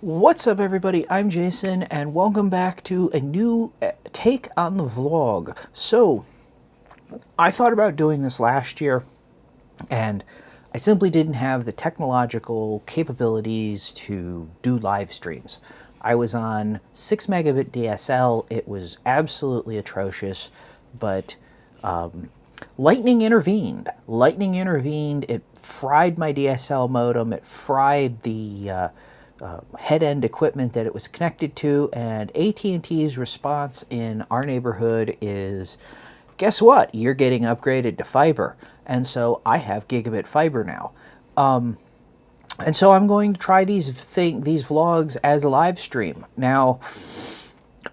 What's up, everybody? I'm Jason, and welcome back to a new take on the vlog. So, I thought about doing this last year, and I simply didn't have the technological capabilities to do live streams. I was on 6 megabit DSL. It was absolutely atrocious, but lightning intervened. Lightning intervened. It fried my DSL modem. It fried the head-end equipment that it was connected to, and AT&T's response in our neighborhood is, guess what? You're getting upgraded to fiber. And so I have gigabit fiber now. And so I'm going to try these vlogs as a live stream. Now,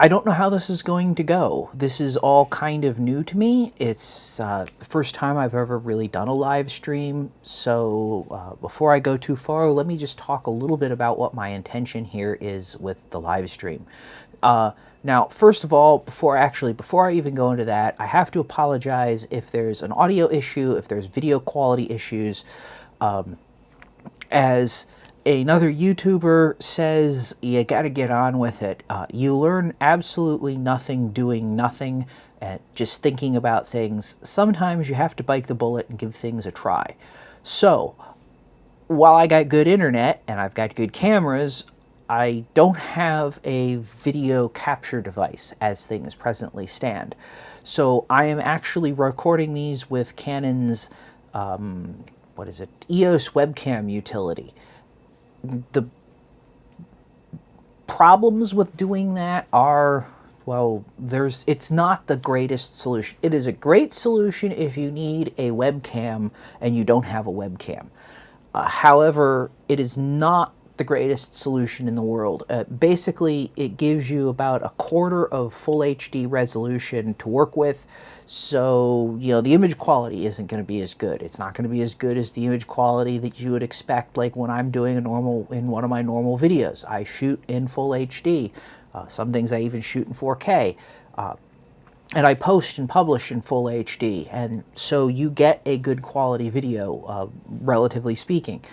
I don't know how this is going to go. This is all kind of new to me. It's the first time I've ever really done a live stream. So before I go too far, let me just talk a little bit about what my intention here is with the live stream. Now, first of all, before I even go into that, I have to apologize if there's an audio issue, if there's video quality issues. As another YouTuber says, you got to get on with it. You learn absolutely nothing doing nothing and just thinking about things. Sometimes you have to bite the bullet and give things a try. So, while I got good internet and I've got good cameras, I don't have a video capture device as things presently stand. So I am actually recording these with Canon's, Eos Webcam utility. The problems with doing that are, well, it's not the greatest solution. It is a great solution if you need a webcam and you don't have a webcam. However, it is not the greatest solution in the world. Basically, it gives you about a quarter of full HD resolution to work with, so the image quality isn't going to be as good. It's not going to be as good as the image quality that you would expect, like when I'm doing in one of my normal videos. I shoot in full HD. Some things I even shoot in 4K. And I post and publish in full HD, and so you get a good quality video, relatively speaking.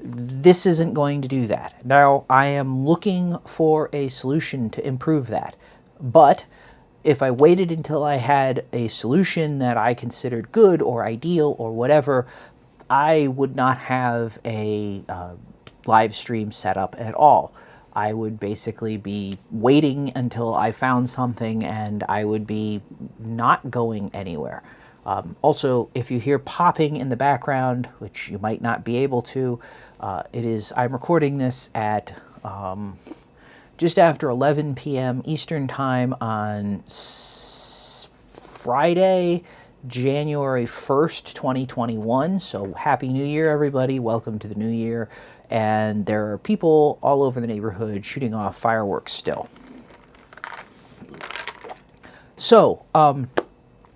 This isn't going to do that. Now, I am looking for a solution to improve that, but if I waited until I had a solution that I considered good or ideal or whatever, I would not have a live stream set up at all. I would basically be waiting until I found something, and I would be not going anywhere. Also, if you hear popping in the background, which you might not be able to, I'm recording this at just after 11 p.m. Eastern Time on Friday, January 1st, 2021. So Happy New Year, everybody. Welcome to the new year. And there are people all over the neighborhood shooting off fireworks still. So,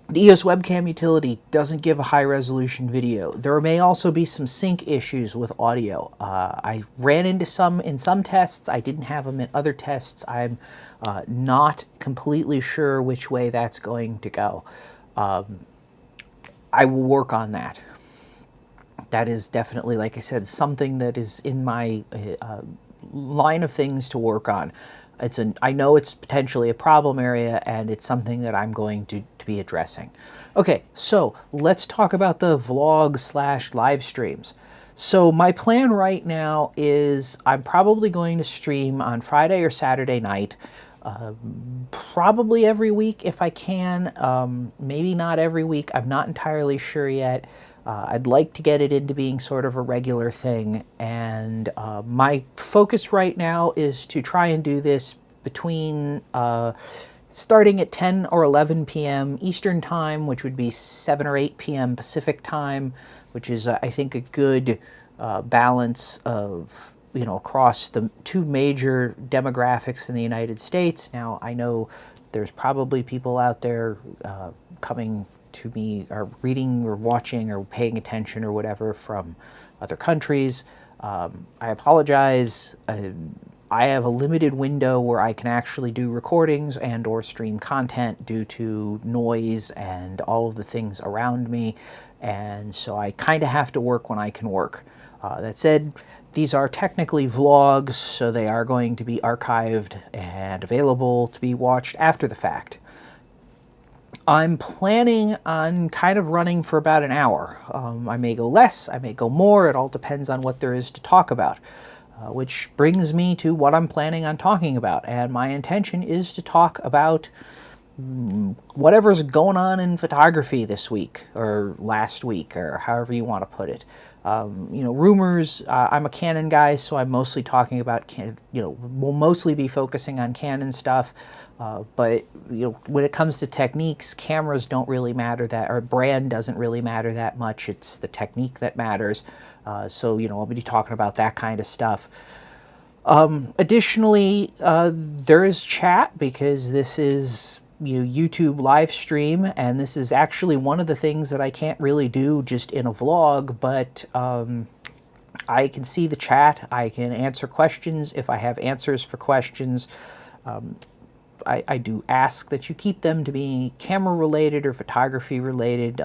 the EOS webcam utility doesn't give a high-resolution video. There may also be some sync issues with audio. I ran into some in some tests. I didn't have them in other tests. I'm not completely sure which way that's going to go. I will work on that. That is definitely, like I said, something that is in my line of things to work on. I know it's potentially a problem area, and it's something that I'm going to be addressing. Okay, so let's talk about the vlog / live streams. So my plan right now is I'm probably going to stream on Friday or Saturday night, probably every week if I can, maybe not every week. I'm not entirely sure yet. I'd like to get it into being sort of a regular thing, and my focus right now is to try and do this between starting at 10 or 11 p.m. Eastern Time, which would be 7 or 8 p.m. Pacific Time, which is, I think, a good balance of, across the two major demographics in the United States. Now, I know there's probably people out there coming to me, are reading or watching or paying attention or whatever from other countries. I apologize. I have a limited window where I can actually do recordings and or stream content due to noise and all of the things around me, and so I kind of have to work when I can work. That said, These are technically vlogs, so they are going to be archived and available to be watched after the fact. I'm planning on kind of running for about an hour. I may go less, I may go more, it all depends on what there is to talk about. Which brings me to what I'm planning on talking about, and my intention is to talk about whatever's going on in photography this week, or last week, or however you want to put it. You know, rumors. I'm a Canon guy, so I'm mostly talking about we'll mostly be focusing on Canon stuff. But when it comes to techniques, cameras don't really matter that, or brand doesn't really matter that much. It's the technique that matters. So I'll be talking about that kind of stuff. Additionally, there is chat, because this is YouTube live stream, and this is actually one of the things that I can't really do just in a vlog, but I can see the chat, I can answer questions if I have answers for questions. I do ask that you keep them to be camera related or photography related,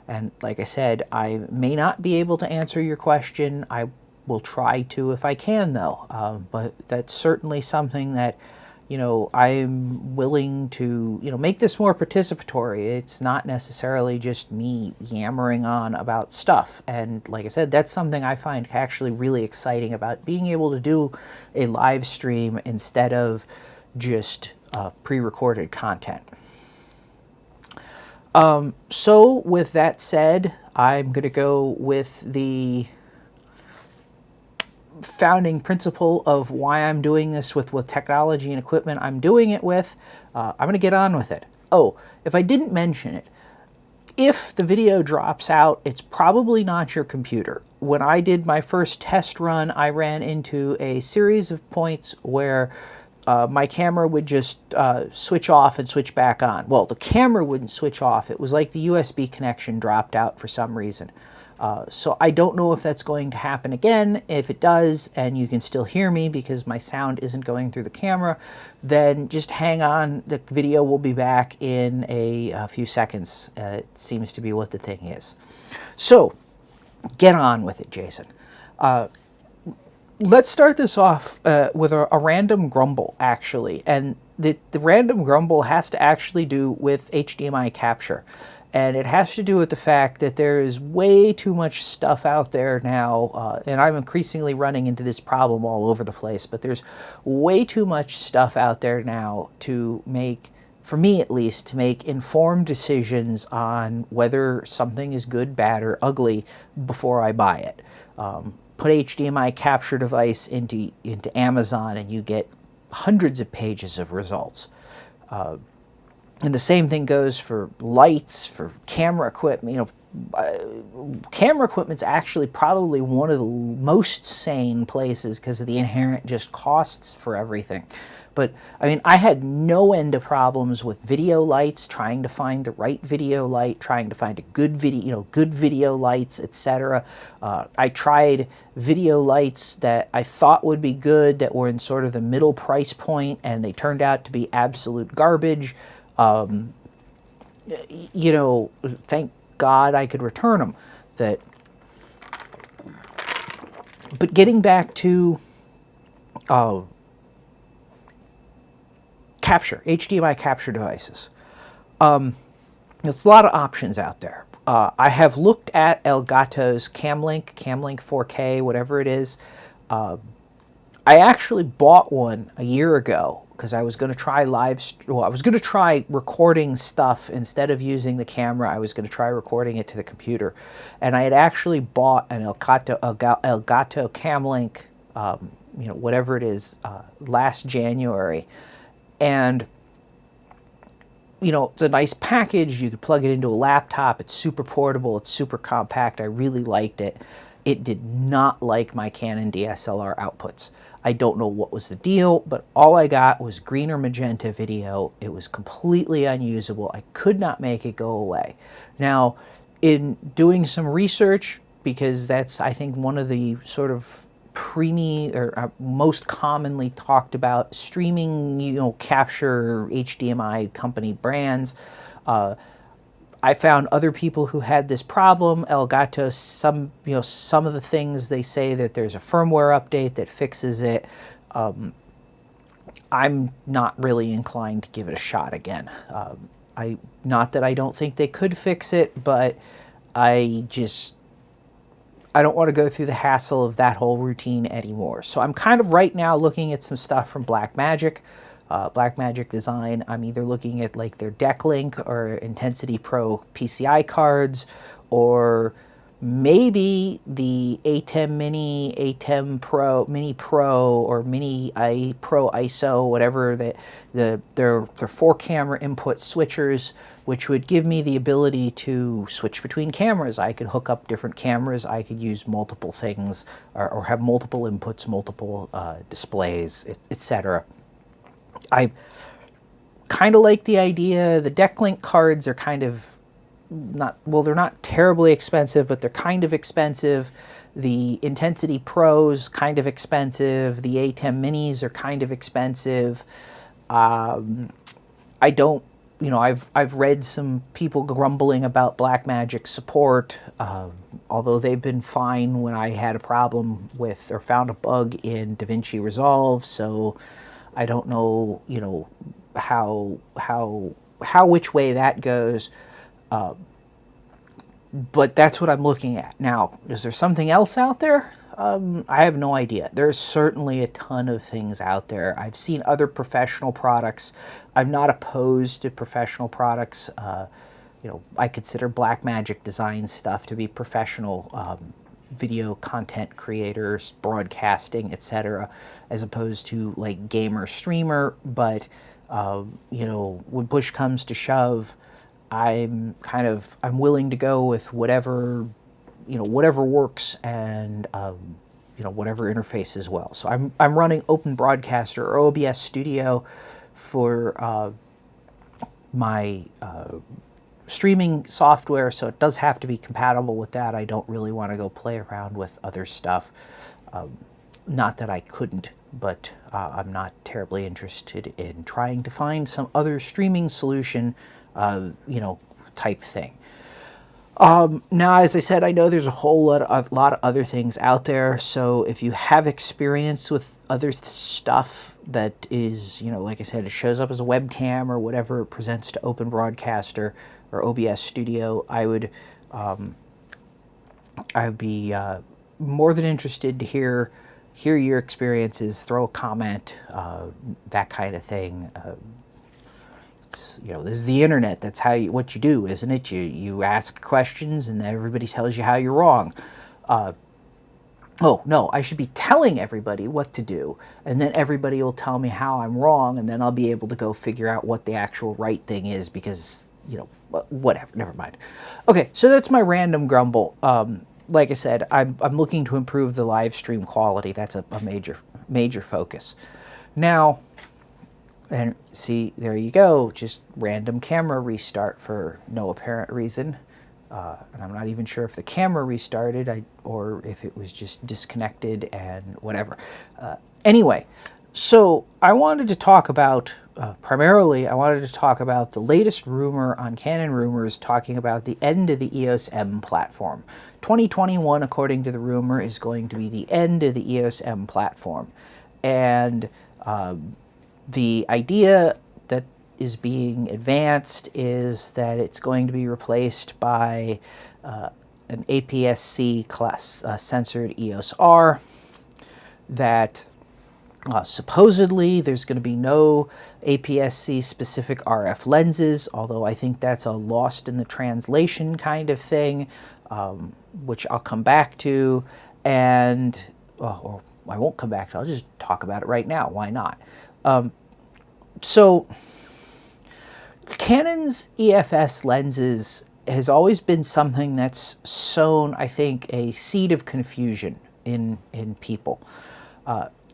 and like I said, I may not be able to answer your question. I will try to if I can, though, but that's certainly something that I'm willing to make this more participatory. It's not necessarily just me yammering on about stuff, and like I said, that's something I find actually really exciting about being able to do a live stream instead of just pre-recorded content. So with that said, I'm going to go with the founding principle of why I'm doing this with what technology and equipment I'm doing it with. I'm going to get on with it. Oh, if I didn't mention it, if the video drops out, it's probably not your computer. When I did my first test run, I ran into a series of points where my camera would just switch off and switch back on. Well, the camera wouldn't switch off. It was like the USB connection dropped out for some reason. So I don't know if that's going to happen again. If it does, and you can still hear me because my sound isn't going through the camera, then just hang on. The video will be back in a few seconds. It seems to be what the thing is. So get on with it, Jason. Let's start this off with a random grumble, actually. And the random grumble has to actually do with HDMI capture. And it has to do with the fact that there is way too much stuff out there now, and I'm increasingly running into this problem all over the place, but there's way too much stuff out there now to make, for me at least, to make informed decisions on whether something is good, bad, or ugly before I buy it. Put HDMI capture device into Amazon and you get hundreds of pages of results. And the same thing goes for lights, for camera equipment. Camera equipment's actually probably one of the most sane places because of the inherent just costs for everything. But I mean, I had no end of problems with video lights, trying to find the right video light, trying to find a good video, good video lights, etc. I tried video lights that I thought would be good, that were in sort of the middle price point, and they turned out to be absolute garbage. Thank God I could return them. But getting back to HDMI capture devices. There's a lot of options out there. I have looked at Elgato's Camlink 4K, whatever it is. I actually bought one a year ago because I was going to try I was going to try recording stuff instead of using the camera. I was going to try recording it to the computer, and I had actually bought an Elgato Camlink, whatever it is, last January, and it's a nice package. You could plug it into a laptop. It's super portable. It's super compact. I really liked it. It did not like my Canon DSLR outputs. I don't know what was the deal, but all I got was green or magenta video. It was completely unusable. I could not make it go away. Now, in doing some research, because that's, I think, one of the sort of most commonly talked about streaming, capture HDMI company brands, I found other people who had this problem. Elgato, some of the things they say that there's a firmware update that fixes it. I'm not really inclined to give it a shot again. Not that I don't think they could fix it, but I don't want to go through the hassle of that whole routine anymore. So I'm kind of right now looking at some stuff from Blackmagic. Blackmagic Design. I'm either looking at like their Decklink or Intensity Pro PCI cards, or maybe the ATEM Mini, ATEM Pro, Mini Pro, or Mini Pro ISO, whatever their 4-camera input switchers, which would give me the ability to switch between cameras. I could hook up different cameras. I could use multiple things, or have multiple inputs, multiple displays, etc. I kind of like the idea. The Decklink cards are kind of they're not terribly expensive, but they're kind of expensive. The Intensity Pros, kind of expensive. The ATEM Minis are kind of expensive. I don't, I've read some people grumbling about Blackmagic support, although they've been fine when I had a problem with or found a bug in DaVinci Resolve. So I don't know, which way that goes. But that's what I'm looking at. Now, is there something else out there? I have no idea. There's certainly a ton of things out there. I've seen other professional products. I'm not opposed to professional products. I consider Blackmagic Design stuff to be professional video content creators, broadcasting, etc., as opposed to like gamer streamer. But when push comes to shove, I'm willing to go with whatever works, and whatever interface as well. So I'm running Open Broadcaster or OBS Studio for my streaming software, so it does have to be compatible with that. I don't really want to go play around with other stuff. Not that I couldn't, but I'm not terribly interested in trying to find some other streaming solution, type thing. Now, as I said, I know there's a lot of other things out there. So if you have experience with other stuff that is, like I said, it shows up as a webcam or whatever it presents to Open Broadcaster or OBS Studio, I would be more than interested to hear your experiences. Throw a comment, that kind of thing. This is the internet. That's what you do, isn't it? You ask questions and everybody tells you how you're wrong. Oh, no, I should be telling everybody what to do, and then everybody will tell me how I'm wrong, and then I'll be able to go figure out what the actual right thing is because, whatever, never mind. Okay, so that's my random grumble. Like I said, I'm looking to improve the live stream quality. That's a major focus. Now, and see, there you go, just random camera restart for no apparent reason. And I'm not even sure if the camera restarted or if it was just disconnected and whatever. Anyway, so I wanted to talk about, primarily, I wanted to talk about the latest rumor on Canon Rumors talking about the end of the EOS M platform. 2021, according to the rumor, is going to be the end of the EOS M platform. And the idea that is being advanced is that it's going to be replaced by an APS-C class censored EOS R, that supposedly there's going to be no APS-C specific RF lenses, although I think that's a lost in the translation kind of thing, which I'll come back to, and or I won't come back to, I'll just talk about it right now. Why not? So Canon's EFS lenses has always been something that's sown, I think, a seed of confusion in people.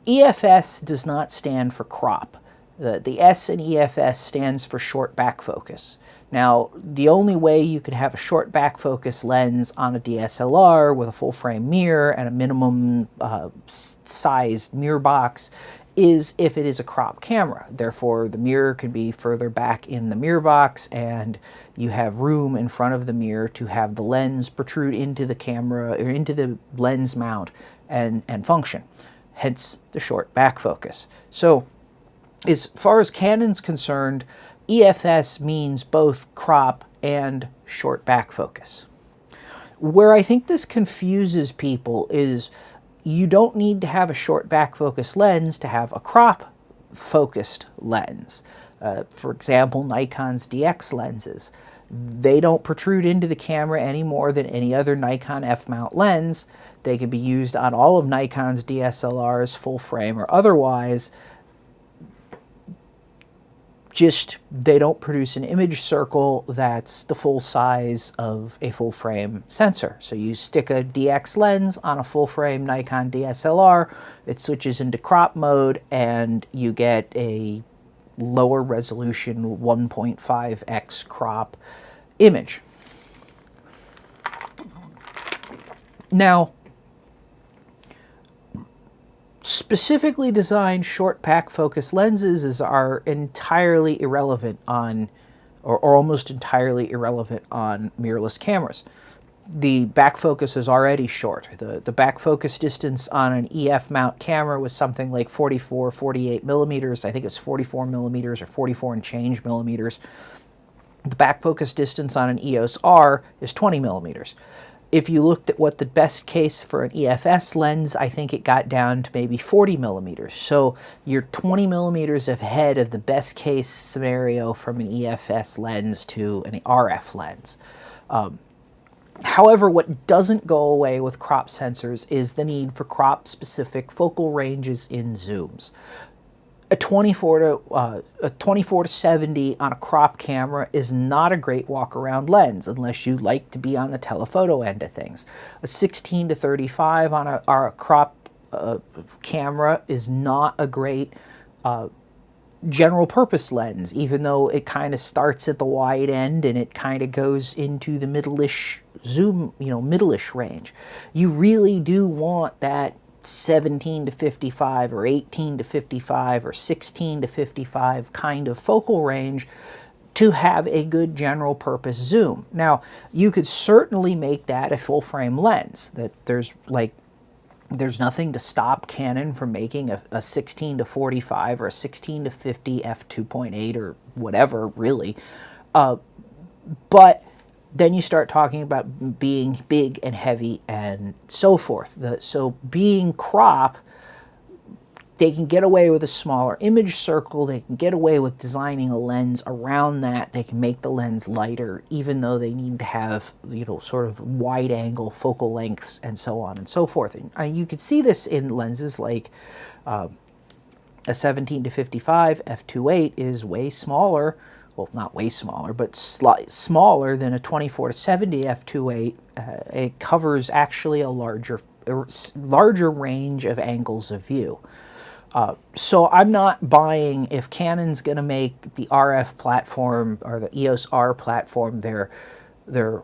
EFS does not stand for crop. The S in EFS stands for short back focus. Now, the only way you could have a short back focus lens on a DSLR with a full frame mirror and a minimum sized mirror box is if it is a crop camera. Therefore, the mirror can be further back in the mirror box, and you have room in front of the mirror to have the lens protrude into the camera or into the lens mount and function. Hence the short back focus. So as far as Canon's concerned, EFS means both crop and short back focus. Where I think this confuses people is you don't need to have a short back focus lens to have a crop focused lens. For example, Nikon's DX lenses. They don't protrude into the camera any more than any other Nikon f-mount lens. They can be used on all of Nikon's DSLRs, full frame or otherwise. Just they don't produce an image circle that's the full size of a full frame sensor. So you stick a DX lens on a full frame Nikon DSLR, it switches into crop mode, and you get a lower resolution 1.5x crop image. Now, specifically designed short back focus lenses are entirely irrelevant on, or almost entirely irrelevant on mirrorless cameras. The back focus is already short. The back focus distance on an EF mount camera was something like 44, 48 millimeters. I think it's 44 millimeters or 44 and change millimeters. The back focus distance on an EOS R is 20 millimeters. If you looked at what the best case for an EFS lens, I think it got down to maybe 40 millimeters. So you're 20 millimeters ahead of the best case scenario from an EFS lens to an RF lens. However, what doesn't go away with crop sensors is the need for crop-specific focal ranges in zooms. A 24 to 70 on a crop camera is not a great walk-around lens unless you like to be on the telephoto end of things. A 16 to 35 on a crop camera is not a great general purpose lens, even though it kind of starts at the wide end and it kind of goes into the middle-ish zoom, middle-ish range. You really do want that 17 to 55 or 18 to 55 or 16 to 55 kind of focal range to have a good general purpose zoom. Now, you could certainly make that a full frame lens. That there's nothing to stop Canon from making a 16 to 45 or a 16 to 50 f2.8 or whatever, really. But then you start talking about being big and heavy and so forth. So being crop, they can get away with a smaller image circle. They can get away with designing a lens around that. They can make the lens lighter, even though they need to have, sort of wide angle focal lengths and so on and so forth. And you could see this in lenses like a 17 to 55 f2.8 is way smaller. Well, not way smaller, but smaller than a 24 to 70 f2.8. It covers actually a larger range of angles of view. So I'm not buying, if Canon's going to make the RF platform or the EOS R platform their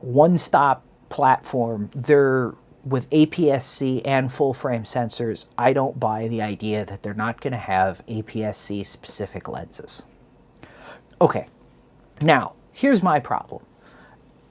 one-stop platform, they're with APS-C and full-frame sensors, I don't buy the idea that they're not going to have APS-C specific lenses. Okay. Now, here's my problem.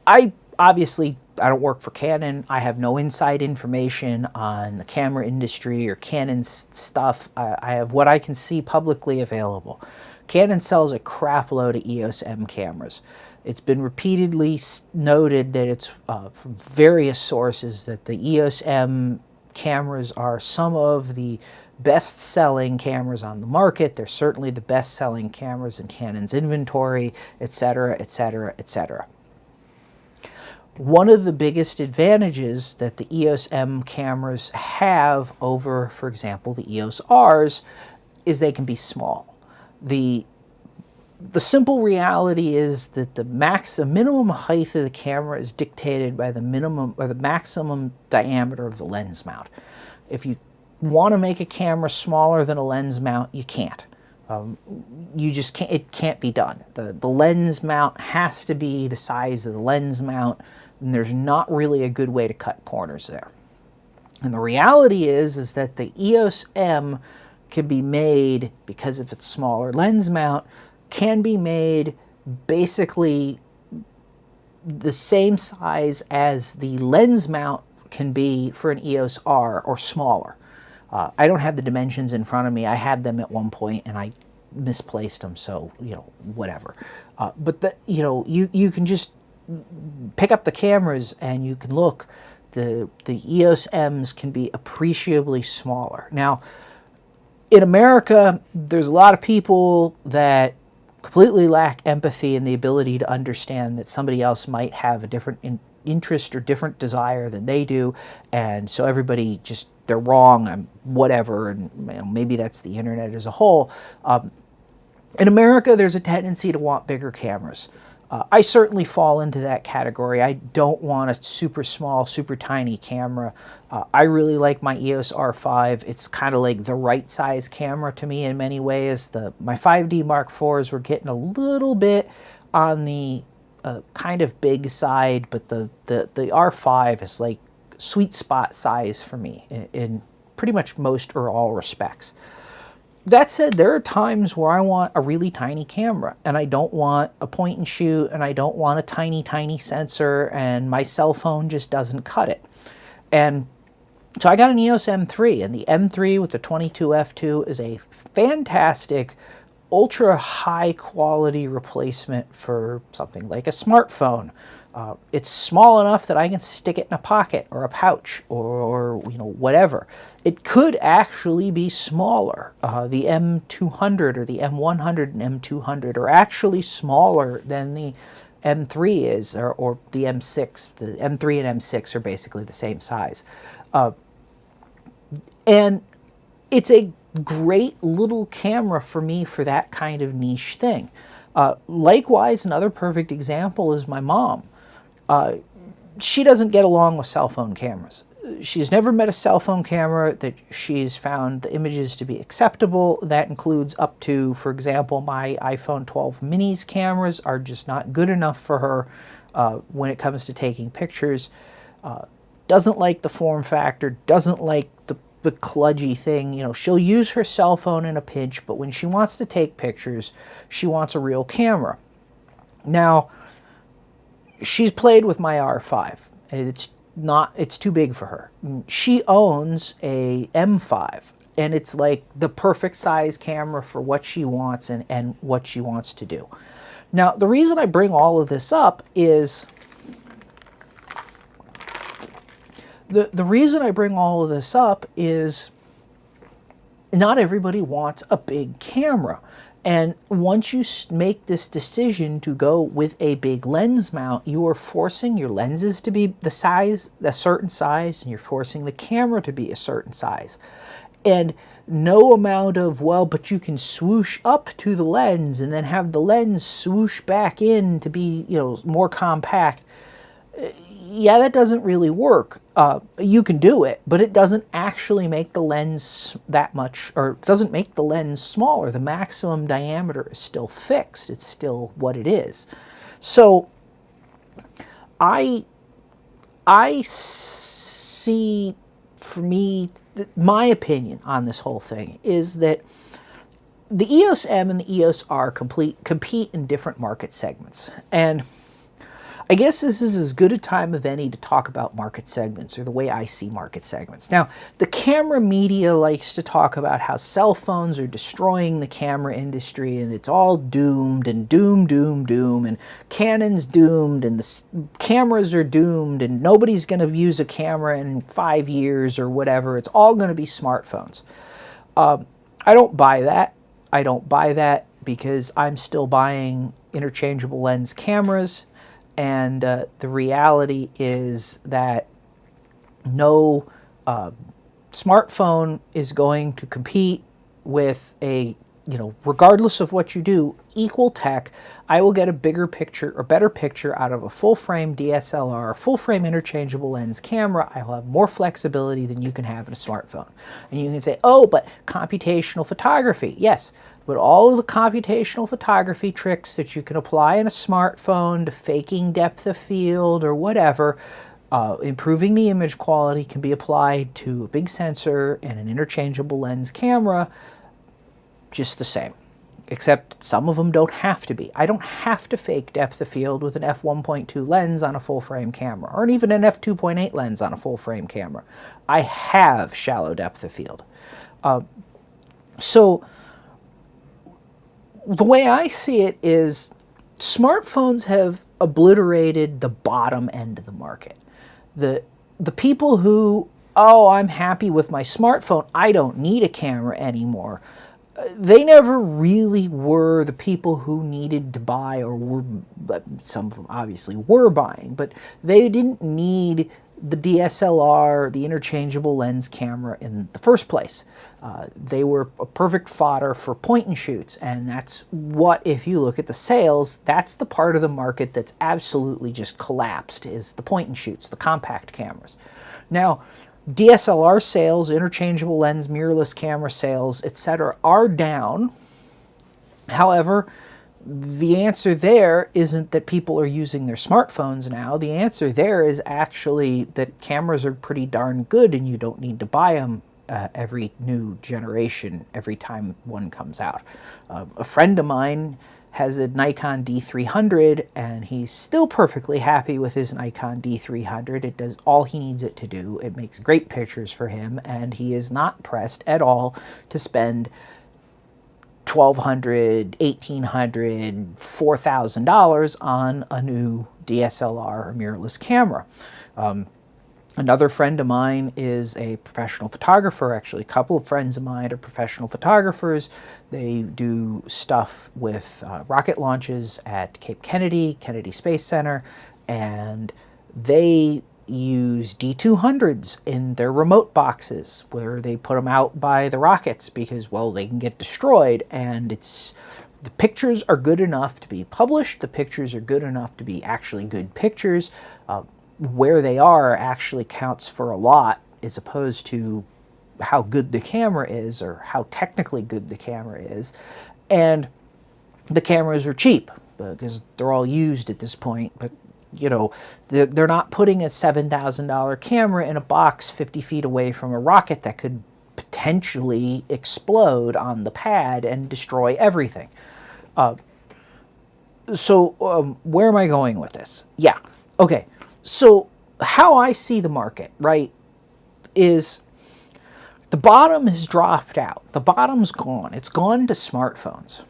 I don't work for Canon. I have no inside information on the camera industry or Canon's stuff. I have what I can see publicly available. Canon sells a crap load of EOS M cameras. It's been repeatedly noted that it's from various sources that the EOS M cameras are some of the best-selling cameras on the market. They're certainly the best-selling cameras in Canon's inventory, etc., etc., etc. One of the biggest advantages that the EOS M cameras have over, for example, the EOS Rs is they can be small. The simple reality is that the minimum height of the camera is dictated by the minimum or the maximum diameter of the lens mount. If you want to make a camera smaller than a lens mount, you can't. You just can't. It can't be done. The lens mount has to be the size of the lens mount, and there's not really a good way to cut corners there. And the reality is that the EOS M can be made, because of its smaller lens mount, can be made basically the same size as the lens mount can be for an EOS R or smaller. I don't have the dimensions in front of me. I had them at one point and I misplaced them, so, you know, whatever. But you can just pick up the cameras and you can look. The EOS M's can be appreciably smaller. Now, in America, there's a lot of people that completely lack empathy and the ability to understand that somebody else might have a different interest or different desire than they do, and so everybody just, they're wrong, and whatever, and you know, maybe that's the internet as a whole. In America, there's a tendency to want bigger cameras. I certainly fall into that category. I don't want a super small, super tiny camera. I really like my EOS R5. It's kind of like the right size camera to me in many ways. My 5D Mark IVs were getting a little bit on the kind of big side, but the R5 is like sweet spot size for me in pretty much most or all respects. That said, there are times where I want a really tiny camera, and I don't want a point and shoot, and I don't want a tiny, tiny sensor, and my cell phone just doesn't cut it. And so I got an Eos M3, and the M3 with the 22 f2 is a fantastic, ultra high quality replacement for something like a smartphone. It's small enough that I can stick it in a pocket or a pouch or you know, whatever. It could actually be smaller. The M200 or the M100 and M200 are actually smaller than the M3 is, or the M6. The M3 and M6 are basically the same size. And it's a great little camera for me for that kind of niche thing. Likewise, another perfect example is my mom. She doesn't get along with cell phone cameras. She's never met a cell phone camera that she's found the images to be acceptable. That includes up to, for example, my iPhone 12 mini's cameras are just not good enough for her when it comes to taking pictures. Doesn't like the form factor, doesn't like the kludgy thing. You know, she'll use her cell phone in a pinch, but when she wants to take pictures, she wants a real camera. Now, she's played with my R5, and it's too big for her. She owns a M5, and it's like the perfect size camera for what she wants and what she wants to do. Now, the reason I bring all of this up is the reason I bring all of this up is not everybody wants a big camera. And once you make this decision to go with a big lens mount, you are forcing your lenses to be a certain size, and you're forcing the camera to be a certain size. And no amount of, well, but you can swoosh up to the lens and then have the lens swoosh back in to be, you know, more compact. Yeah, that doesn't really work. You can do it, but it doesn't actually make the lens that much, or doesn't make the lens smaller. The maximum diameter is still fixed. It's still what it is. So I see, for me, my opinion on this whole thing is that the EOS M and the EOS R compete in different market segments. And I guess this is as good a time of any to talk about market segments, or the way I see market segments. Now, the camera media likes to talk about how cell phones are destroying the camera industry, and it's all doomed, and doom, and Canon's doomed, and the cameras are doomed, and nobody's going to use a camera in 5 years or whatever. It's all going to be smartphones. I don't buy that. I don't buy that because I'm still buying interchangeable lens cameras. And the reality is that no smartphone is going to compete with a, you know, regardless of what you do, equal tech. I will get a bigger picture or better picture out of a full frame DSLR, full frame interchangeable lens camera. I will have more flexibility than you can have in a smartphone. And you can say, oh, but computational photography. Yes. But all of the computational photography tricks that you can apply in a smartphone to faking depth of field or whatever, improving the image quality, can be applied to a big sensor and an interchangeable lens camera just the same. Except some of them don't have to be. I don't have to fake depth of field with an f1.2 lens on a full-frame camera, or even an f2.8 lens on a full-frame camera. I have shallow depth of field. So the way I see it is smartphones have obliterated the bottom end of the market. The people who, oh, I'm happy with my smartphone, I don't need a camera anymore, they never really were the people who needed to buy, or were, some of them obviously were buying, but they didn't need the DSLR, the interchangeable lens camera in the first place. They were a perfect fodder for point and shoots, and that's what, if you look at the sales, that's the part of the market that's absolutely just collapsed, is the point and shoots, the compact cameras. Now, DSLR sales, interchangeable lens, mirrorless camera sales, etc. are down. However, the answer there isn't that people are using their smartphones now. The answer there is actually that cameras are pretty darn good and you don't need to buy them every new generation, every time one comes out. A friend of mine has a Nikon D300 and he's still perfectly happy with his Nikon D300. It does all he needs it to do. It makes great pictures for him, and he is not pressed at all to spend $1,200, $1,800, $4,000 on a new DSLR or mirrorless camera. Another friend of mine is a professional photographer. Actually, a couple of friends of mine are professional photographers. They do stuff with rocket launches at Cape Kennedy, Kennedy Space Center, and they use D200s in their remote boxes where they put them out by the rockets because, well, they can get destroyed, and the pictures are good enough to be published. The pictures are good enough to be actually good pictures. Where they are actually counts for a lot, as opposed to how good the camera is or how technically good the camera is. And the cameras are cheap because they're all used at this point, but you know, they're not putting a $7,000 camera in a box 50 feet away from a rocket that could potentially explode on the pad and destroy everything. So where am I going with this? Yeah, okay. So how I see the market, right, is the bottom has dropped out. The bottom's gone. It's gone to smartphones.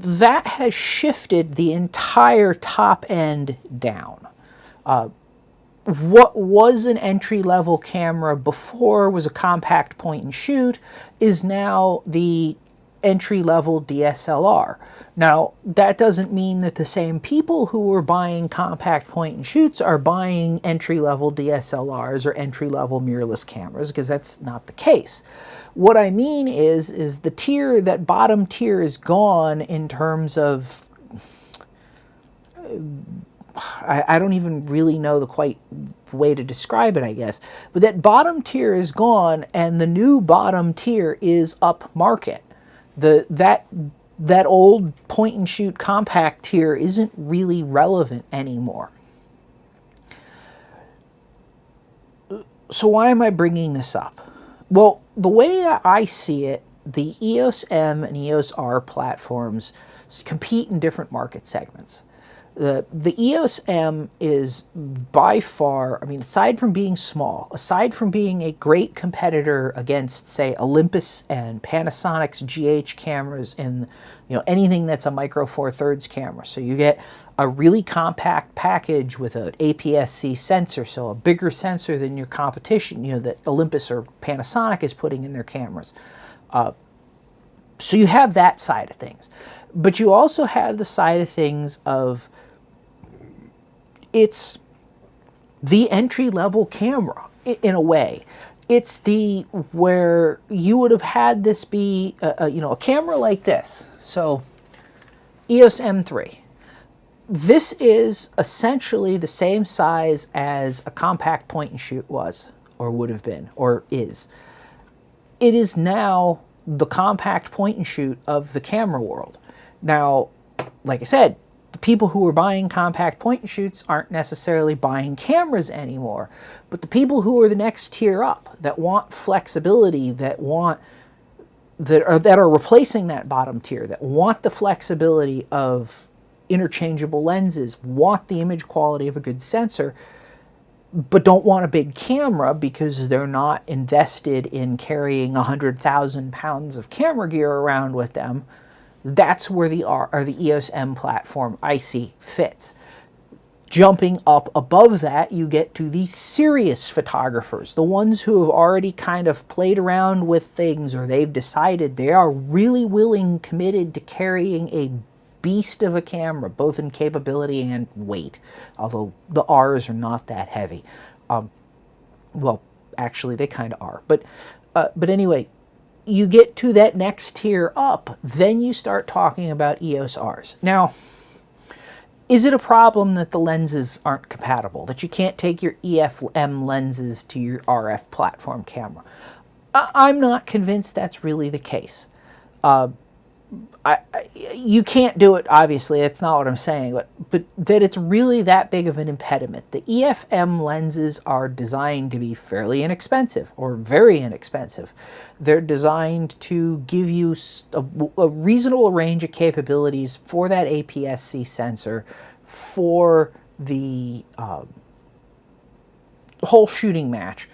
That has shifted the entire top end down. What was an entry-level camera before was a compact point and shoot is now the entry-level DSLR. Now, that doesn't mean that the same people who were buying compact point and shoots are buying entry-level DSLRs or entry-level mirrorless cameras, because that's not the case. What I mean is the tier, that bottom tier is gone in terms of, I don't even really know the quite way to describe it, I guess. But that bottom tier is gone, and the new bottom tier is up market. That old point and shoot compact tier isn't really relevant anymore. So why am I bringing this up? Well, the way I see it, the EOS M and EOS R platforms compete in different market segments. The EOS M is by far, I mean, aside from being small, aside from being a great competitor against, say, Olympus and Panasonic's GH cameras in, you know, anything that's a micro four thirds camera. So you get a really compact package with an APS-C sensor, so a bigger sensor than your competition, you know, that Olympus or Panasonic is putting in their cameras. So you have that side of things. But you also have the side of things of it's the entry-level camera in a way. It's the where you would have had this be you know, a camera like this. So EOS M3. This is essentially the same size as a compact point and shoot was, or would have been, or is. It is now the compact point and shoot of the camera world. Now, like I said, the people who are buying compact point and shoots aren't necessarily buying cameras anymore, but the people who are the next tier up, that want flexibility, that want that are replacing that bottom tier, that want the flexibility of interchangeable lenses, want the image quality of a good sensor, but don't want a big camera because they're not invested in carrying 100,000 pounds of camera gear around with them. That's where the EOS M platform I see fits. Jumping up above that, you get to the serious photographers, the ones who have already kind of played around with things, or they've decided they are really willing, committed to carrying a beast of a camera, both in capability and weight, although the R's are not that heavy. Well, actually, they kind of are. But anyway, you get to that next tier up, then you start talking about EOS R's. Now, is it a problem that the lenses aren't compatible, that you can't take your EF-M lenses to your RF platform camera? I'm not convinced that's really the case. You can't do it, obviously, that's not what I'm saying, but that it's really that big of an impediment. The EF-M lenses are designed to be fairly inexpensive, or very inexpensive. They're designed to give you a reasonable range of capabilities for that APS-C sensor, for the whole shooting match.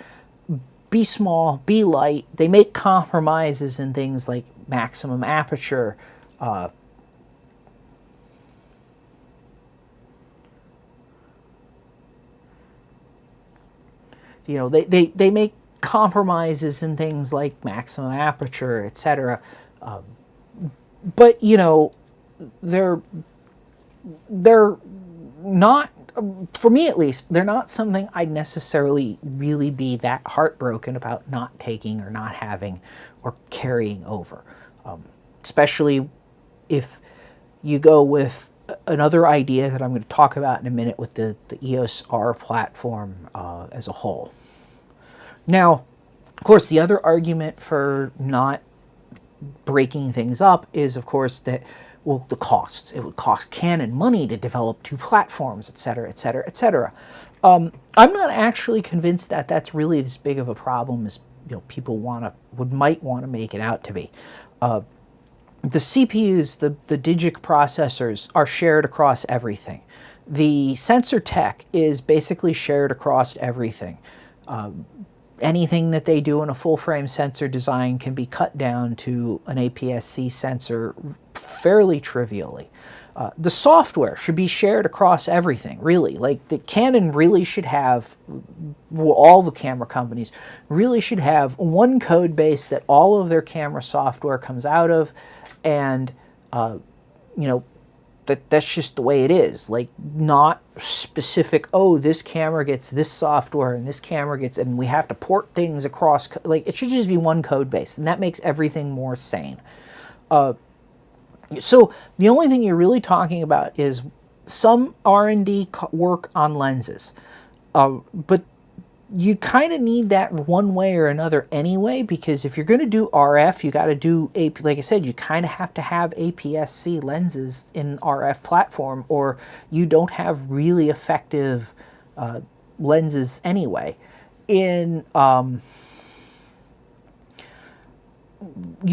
Be small, be light. They make compromises in things like maximum aperture, you know, they make compromises in things like maximum aperture, etc. But you know, they're not, for me at least, they're not something I'd necessarily really be that heartbroken about not taking or not having or carrying over. Especially if you go with another idea that I'm going to talk about in a minute with the EOS R platform as a whole. Now, of course, the other argument for not breaking things up is, of course, that, well, the costs. It would cost Canon money to develop two platforms, etc., etc., etc. I'm not actually convinced that that's really as big of a problem as, you know, people might want to make it out to be. The CPUs, the Digic processors, are shared across everything. The sensor tech is basically shared across everything. Anything that they do in a full-frame sensor design can be cut down to an APS-C sensor fairly trivially. The software should be shared across everything, really. Like, the Canon really should have, well, all the camera companies really should have one code base that all of their camera software comes out of, and, you know, that's just the way it is. Like, not specific, oh, this camera gets this software and this camera gets, and we have to port things across. Like, it should just be one code base, and that makes everything more sane. So the only thing you're really talking about is some R&D work on lenses. But you kind of need that one way or another anyway, because if you're going to do RF, you got to do AP. Like I said, you kind of have to have APS-C lenses in RF platform, or you don't have really effective lenses anyway. You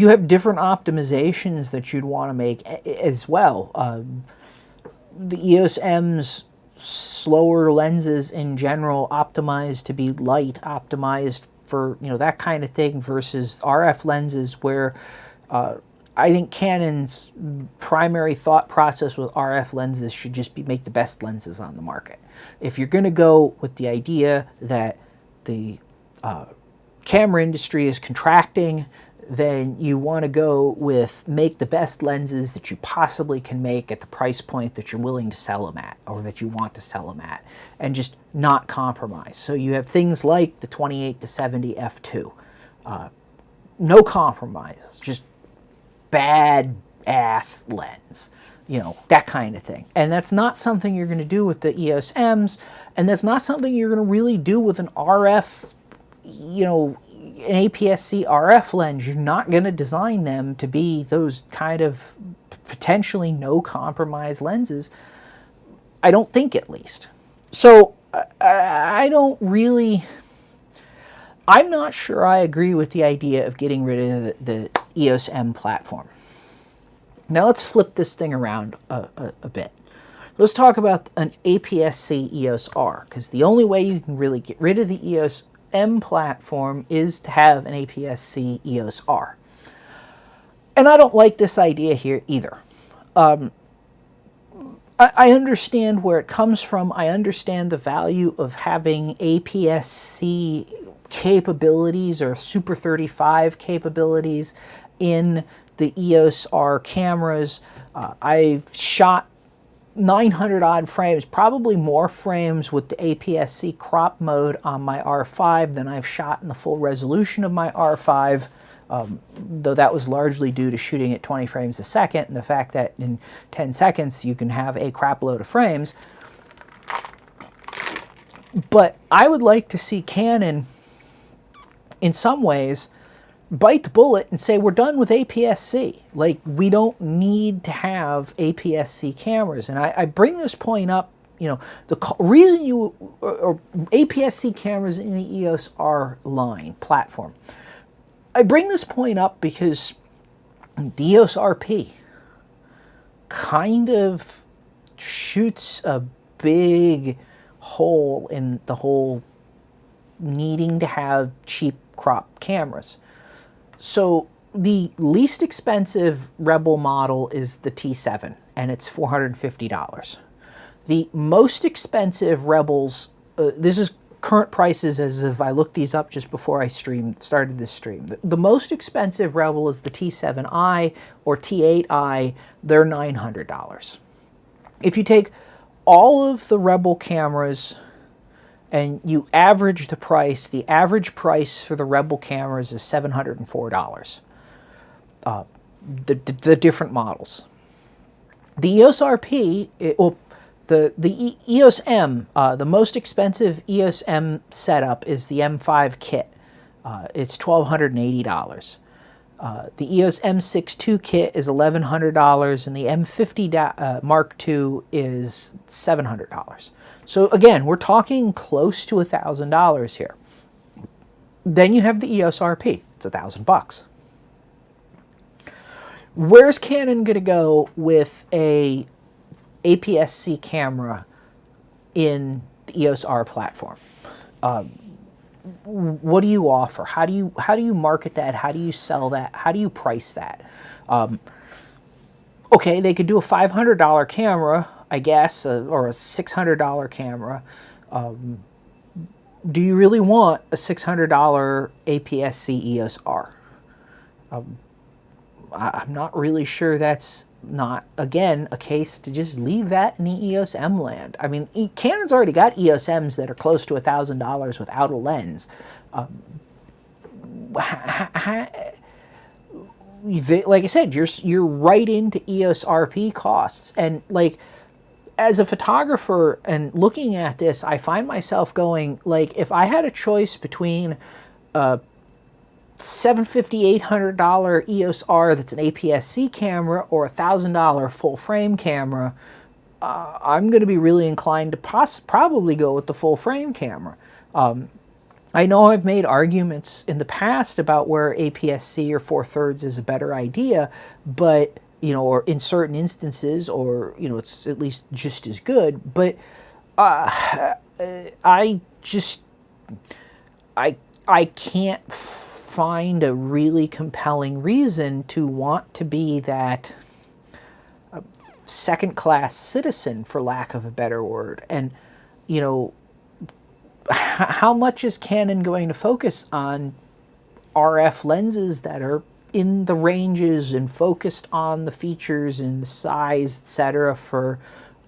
have different optimizations that you'd want to make as well. The EOS M's slower lenses in general, optimized to be light, optimized for, you know, that kind of thing, versus RF lenses where I think Canon's primary thought process with RF lenses should just be make the best lenses on the market. If you're going to go with the idea that the camera industry is contracting, then you want to go with make the best lenses that you possibly can make at the price point that you're willing to sell them at, or that you want to sell them at, and just not compromise. So you have things like the 28-70 f2. No compromises, just bad ass lens, you know, that kind of thing. And that's not something you're going to do with the EOS M's, and that's not something you're going to really do with an RF, you know, an APS-C RF lens. You're not going to design them to be those kind of potentially no compromise lenses, I don't think, at least. So I don't really, I'm not sure I agree with the idea of getting rid of the EOS M platform. Now let's flip this thing around a bit. Let's talk about an APS-C EOS R, because the only way you can really get rid of the EOS M platform is to have an APS-C EOS R. And I don't like this idea here either. I understand where it comes from. I understand the value of having APS-C capabilities or Super 35 capabilities in the EOS R cameras. I've shot 900 odd frames, probably more frames with the APS-C crop mode on my R5 than I've shot in the full resolution of my R5, though that was largely due to shooting at 20 frames a second and the fact that in 10 seconds you can have a crap load of frames. But I would like to see Canon, in some ways, bite the bullet and say we're done with APS-C. Like, we don't need to have APS-C cameras. And I bring this point up, you know, the reason you, or APS-C cameras in the EOS R line platform. I bring this point up because the EOS RP kind of shoots a big hole in the whole needing to have cheap crop cameras. So the least expensive Rebel model is the T7, and it's $450. The most expensive Rebels, this is current prices as if I looked these up just before I started this stream. The most expensive Rebel is the T7i or T8i. They're $900. If you take all of the Rebel cameras and you average the price, the average price for the Rebel cameras is $704. The different models. The EOS RP, the EOS M, the most expensive EOS M setup is the M5 kit. It's $1,280. The EOS M6 II kit is $1,100, and the M50 Mark II is $700. So again, we're talking close to $1,000 here. Then you have the EOS RP. It's $1,000. Where's Canon going to go with a APS-C camera in the EOS R platform? What do you offer? How do you market that? How do you sell that? How do you price that? Okay, they could do a $500 camera, I guess, or a $600 camera. Do you really want a $600 APS-C EOS R? I'm not really sure that's not, again, a case to just leave that in the EOS M land. I mean, Canon's already got EOS M's that are close to $1,000 without a lens. Like I said, you're right into EOS RP costs, and like, as a photographer and looking at this, I find myself going, like, if I had a choice between a $750, $800 EOS R that's an APS-C camera or a $1,000 full frame camera, I'm going to be really inclined to probably go with the full frame camera. I know I've made arguments in the past about where APS-C or 4/3 is a better idea, but, you know, or in certain instances, or, you know, it's at least just as good. But I can't find a really compelling reason to want to be that second-class citizen, for lack of a better word. And, you know, how much is Canon going to focus on RF lenses that are in the ranges and focused on the features and the size, etc., for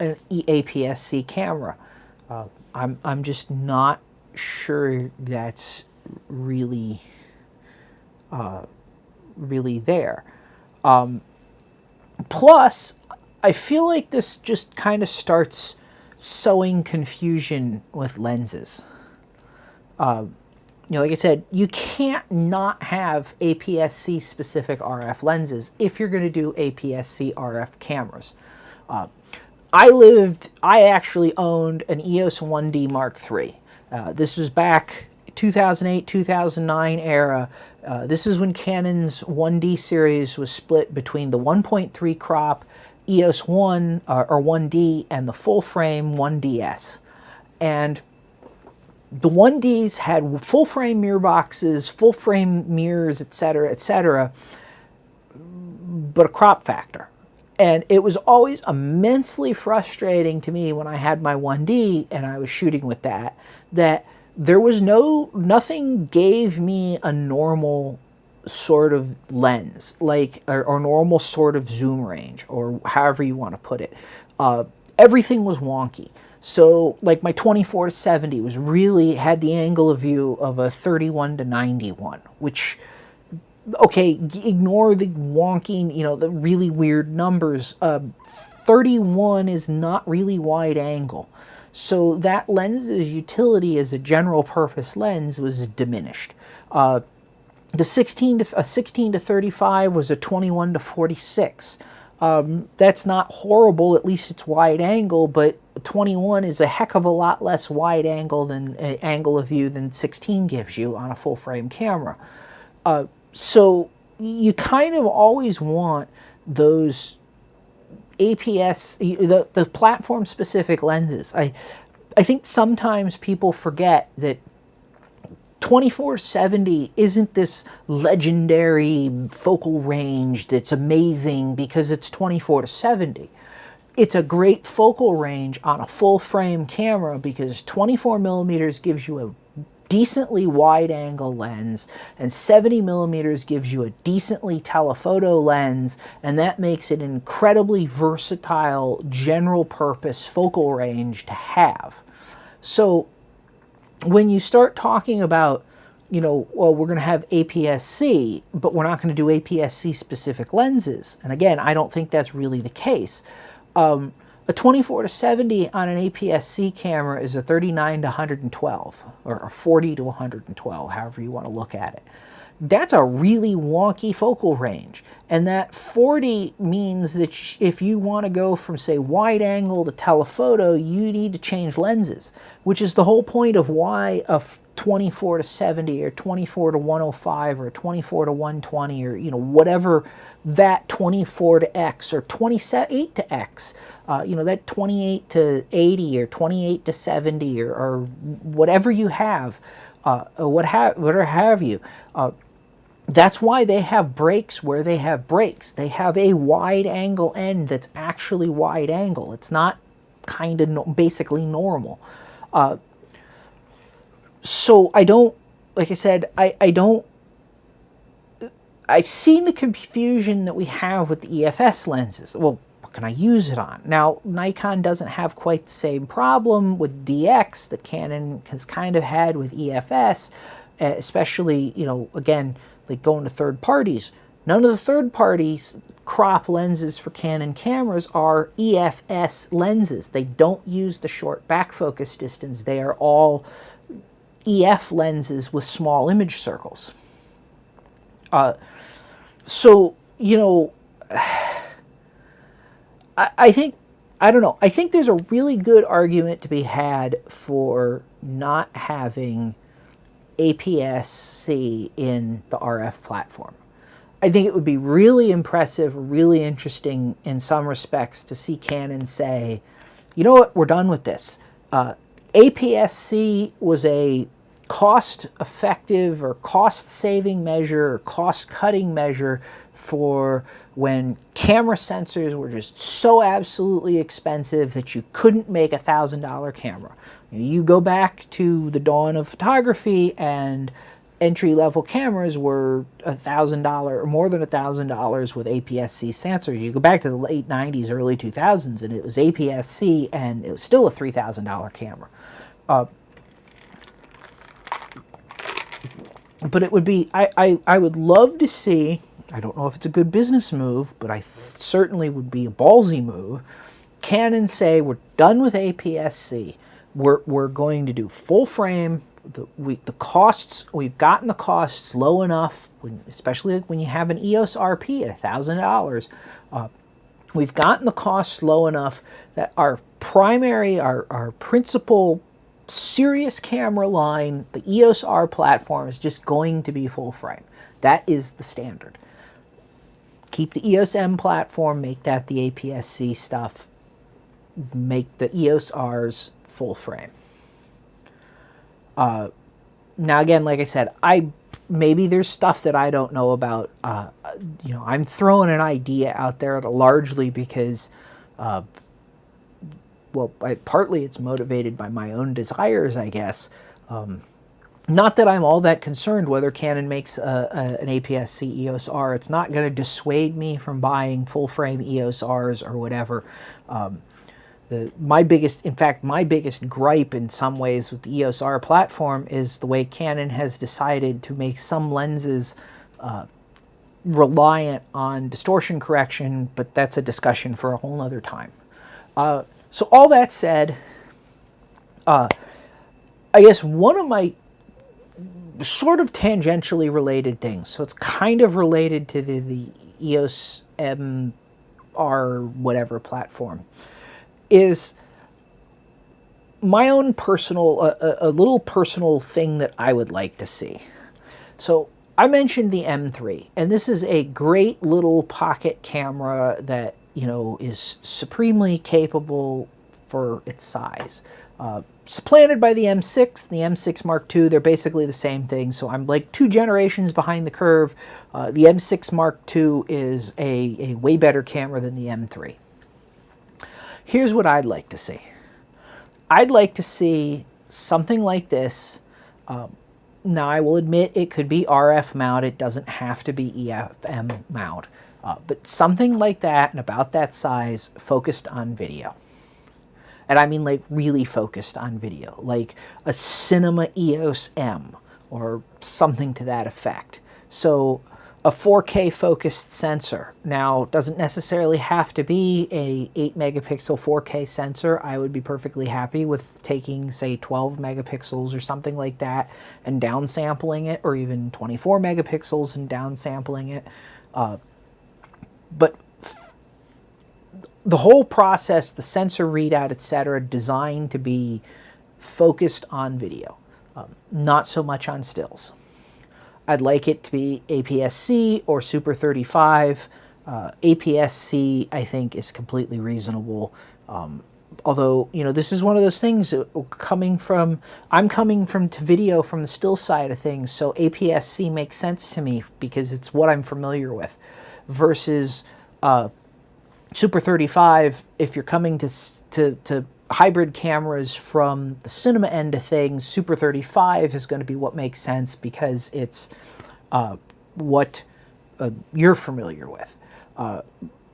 an APS-C camera? I'm just not sure that's really there. Plus, I feel like this just kind of starts sowing confusion with lenses. You know, like I said, you can't not have APS-C specific RF lenses if you're going to do APS-C RF cameras. I actually owned an EOS 1D Mark III. This was back 2008, 2009 era. This is when Canon's 1D series was split between the 1.3 crop EOS 1 or 1D and the full frame 1DS. And the 1Ds had full frame mirror boxes, full frame mirrors, etc., but a crop factor. And it was always immensely frustrating to me when I had my 1D and I was shooting with that there was nothing gave me a normal sort of lens, like, or normal sort of zoom range, or however you want to put it. Everything was wonky. So like my 24-70 was really had the angle of view of a 31-91, which, okay, ignore the wonky, the really weird numbers. 31 is not really wide angle. So that lens's utility as a general purpose lens was diminished. The 16 to 35 was a 21-46. That's not horrible, at least it's wide angle, but 21 is a heck of a lot less wide angle than angle of view than 16 gives you on a full frame camera. So you kind of always want those APS, the platform specific lenses. I think sometimes people forget that 24-70 isn't this legendary focal range that's amazing because it's 24-70. It's a great focal range on a full frame camera because 24 millimeters gives you a decently wide angle lens and 70 millimeters gives you a decently telephoto lens, and that makes it an incredibly versatile general purpose focal range to have. So when you start talking about, well, we're going to have APS-C, but we're not going to do APS-C specific lenses, and again, I don't think that's really the case. A 24-70 on an APS-C camera is a 39-112, or a 40-112, however you want to look at it. That's a really wonky focal range. And that 40 means that if you want to go from, say, wide angle to telephoto, you need to change lenses, which is the whole point of why a 24-70 or 24-105 or 24-120 or, whatever that 24 to X or 28 to X, that 28 to 80 or 28 to 70 or whatever you have, whatever have you. That's why they have breaks where they have breaks. They have a wide angle end that's actually wide angle. It's not kind of basically normal. So I don't, like I said, I don't, I've seen the confusion that we have with the EFS lenses. Well, what can I use it on? Now, Nikon doesn't have quite the same problem with DX that Canon has kind of had with EFS, especially, again, like going to third parties. None of the third parties crop lenses for Canon cameras are EFS lenses. They don't use the short back focus distance. They are all EF lenses with small image circles. So, I think, I don't know, I think there's a really good argument to be had for not having APS-C in the RF platform. I think it would be really impressive, really interesting in some respects to see Canon say, you know what, we're done with this. APS-C was a cost-effective or cost-saving measure or cost-cutting measure for when camera sensors were just so absolutely expensive that you couldn't make a $1,000 camera. You go back to the dawn of photography and entry-level cameras were $1,000 or more than $1,000 with APS-C sensors. You go back to the late 90s, early 2000s, and it was APS-C, and it was still a $3,000 camera. But it would be, I would love to see, I don't know if it's a good business move, but I certainly would be a ballsy move, Canon say, we're done with APS-C. We're going to do full frame. The costs, we've gotten the costs low enough, especially when you have an EOS RP at $1,000. We've gotten the costs low enough that our principal serious camera line, the EOS R platform is just going to be full frame. That is the standard. Keep the EOS M platform, make that the APS-C stuff, make the EOS Rs full frame. Now again, like I said, maybe there's stuff that I don't know about. You know, I'm throwing an idea out there largely because, well, partly it's motivated by my own desires, I guess. Not that I'm all that concerned whether Canon makes an APS-C EOS R. It's not going to dissuade me from buying full-frame EOS Rs or whatever. My biggest gripe in some ways with the EOS R platform is the way Canon has decided to make some lenses reliant on distortion correction, but that's a discussion for a whole other time. So all that said, I guess one of my sort of tangentially related things, so it's kind of related to the EOS M3 whatever platform, is my own personal, a little personal thing that I would like to see. So I mentioned the M3, and this is a great little pocket camera that, you know, is supremely capable for its size. Supplanted by the M6, the M6 Mark II, they're basically the same thing, so I'm like 2 generations behind the curve. The M6 Mark II is a way better camera than the M3. Here's what I'd like to see. I'd like to see something like this. Now, I will admit it could be RF mount. It doesn't have to be EFM mount. But something like that and about that size focused on video. And I mean like really focused on video. Like a Cinema EOS M or something to that effect. So a 4K focused sensor. Now, doesn't necessarily have to be a 8 megapixel 4K sensor. I would be perfectly happy with taking, say, 12 megapixels or something like that and downsampling it, or even 24 megapixels and downsampling it. But the whole process, the sensor readout, etc., designed to be focused on video, not so much on stills. I'd like it to be APS-C or Super 35. APS-C, I think, is completely reasonable. Although, you know, this is one of those things I'm coming from to video from the still side of things, so APS-C makes sense to me because it's what I'm familiar with, versus Super 35, if you're coming to hybrid cameras from the cinema end of things, Super 35 is going to be what makes sense because it's what you're familiar with.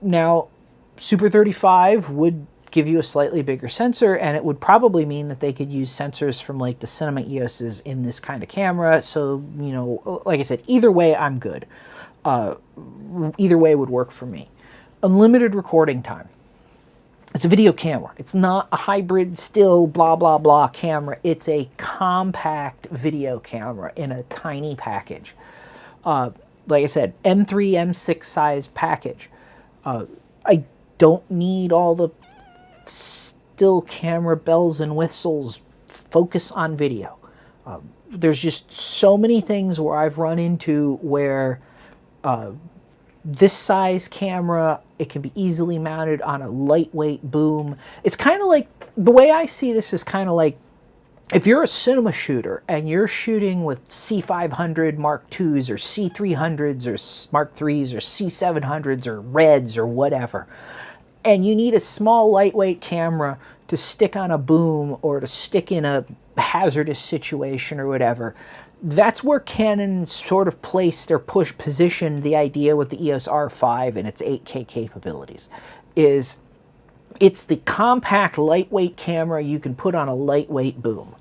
Now, Super 35 would give you a slightly bigger sensor, and it would probably mean that they could use sensors from like the Cinema EOS's in this kind of camera. So, you know, like I said, either way, I'm good. Either way would work for me. Unlimited recording time. It's a video camera. It's not a hybrid still blah blah blah camera. It's a compact video camera in a tiny package. Like I said, M3, M6 sized package. I don't need all the still camera bells and whistles. Focus on video. There's just so many things where I've run into where this size camera, it can be easily mounted on a lightweight boom. It's kind of like, the way I see this is kind of like, if you're a cinema shooter and you're shooting with C500 Mark IIs or C300s or Mark IIIs or C700s or Reds or whatever, and you need a small lightweight camera to stick on a boom or to stick in a hazardous situation or whatever, that's where Canon sort of placed or positioned the idea with the EOS R5 and its 8K capabilities. It's the compact, lightweight camera you can put on a lightweight boom.